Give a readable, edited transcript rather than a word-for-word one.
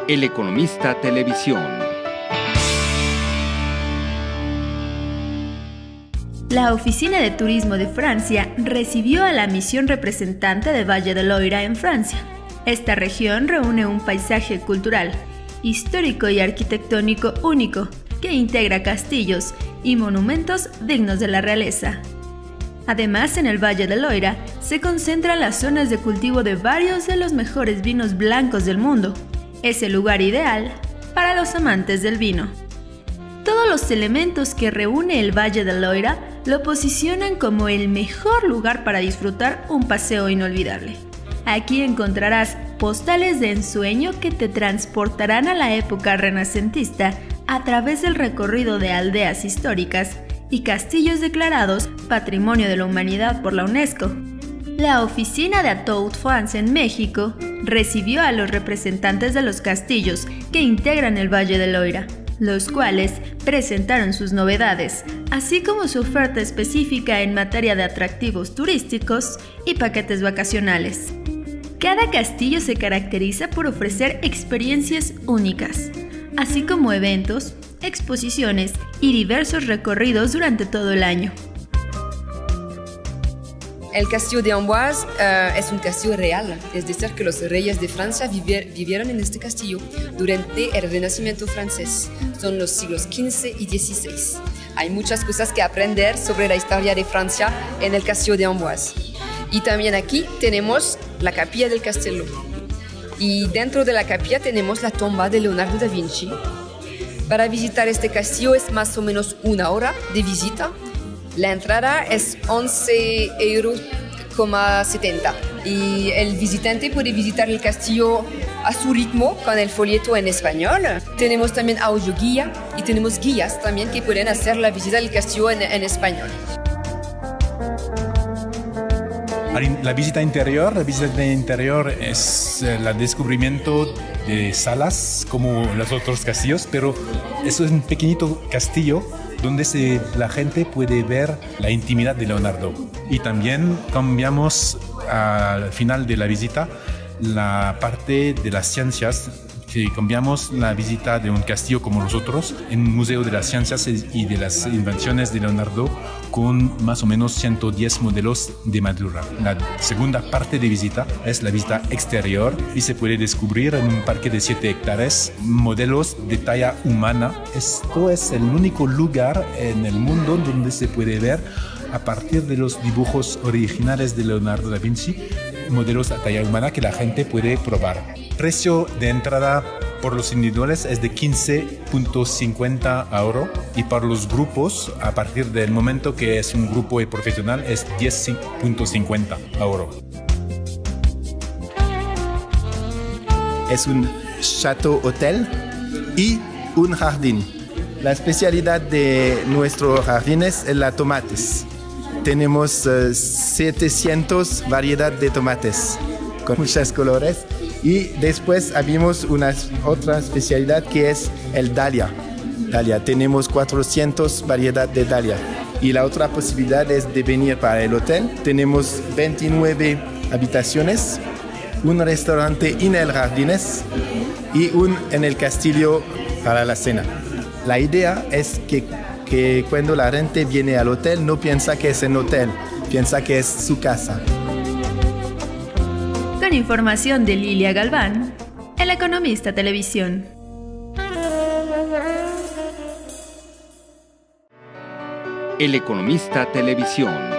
El Economista Televisión. La Oficina de Turismo de Francia recibió a la misión representante de Valle de Loira en Francia. Esta región reúne un paisaje cultural, histórico y arquitectónico único que integra castillos y monumentos dignos de la realeza. Además, en el Valle de Loira se concentran las zonas de cultivo de varios de los mejores vinos blancos del mundo. Es el lugar ideal para los amantes del vino. Todos los elementos que reúne el Valle de Loira lo posicionan como el mejor lugar para disfrutar un paseo inolvidable. Aquí encontrarás postales de ensueño que te transportarán a la época renacentista a través del recorrido de aldeas históricas y castillos declarados Patrimonio de la Humanidad por la UNESCO. La oficina de Atout France en México recibió a los representantes de los castillos que integran el Valle de Loira, los cuales presentaron sus novedades, así como su oferta específica en materia de atractivos turísticos y paquetes vacacionales. Cada castillo se caracteriza por ofrecer experiencias únicas, así como eventos, exposiciones y diversos recorridos durante todo el año. El castillo de Amboise es un castillo real, es decir, que los reyes de Francia vivieron en este castillo durante el Renacimiento francés. Son los siglos XV y XVI. Hay muchas cosas que aprender sobre la historia de Francia en el castillo de Amboise. Y también aquí tenemos la capilla del castillo. Y dentro de la capilla tenemos la tumba de Leonardo da Vinci. Para visitar este castillo es más o menos 1 hora de visita. La entrada es 11,70 € y el visitante puede visitar el castillo a su ritmo con el folleto en español. Tenemos también audio guía y tenemos guías también que pueden hacer la visita del castillo en español. La visita interior es el descubrimiento de salas como los otros castillos, pero eso es un pequeñito castillo donde la gente puede ver la intimidad de Leonardo. Y también cambiamos al final de la visita la parte de las ciencias, que cambiamos la visita de un castillo como nosotros en un museo de las ciencias y de las invenciones de Leonardo con más o menos 110 modelos de madera. La segunda parte de visita es la visita exterior y se puede descubrir en un parque de 7 hectáreas modelos de talla humana. Esto es el único lugar en el mundo donde se puede ver, a partir de los dibujos originales de Leonardo da Vinci, modelos a talla humana que la gente puede probar. Precio de entrada por los individuales es de 15,50 € y para los grupos, a partir del momento que es un grupo profesional, es 10,50 €. Es un chateau hotel y un jardín. La especialidad de nuestros jardines es la tomates. Tenemos 700 variedades de tomates con muchos colores. Y después abrimos otra especialidad que es el Dahlia. Tenemos 400 variedades de Dahlia. Y la otra posibilidad es de venir para el hotel. Tenemos 29 habitaciones, un restaurante en el jardines y en el castillo para la cena. La idea es que cuando la gente viene al hotel no piensa que es un hotel, piensa que es su casa. Con información de Lilia Galván, El Economista Televisión. El Economista Televisión.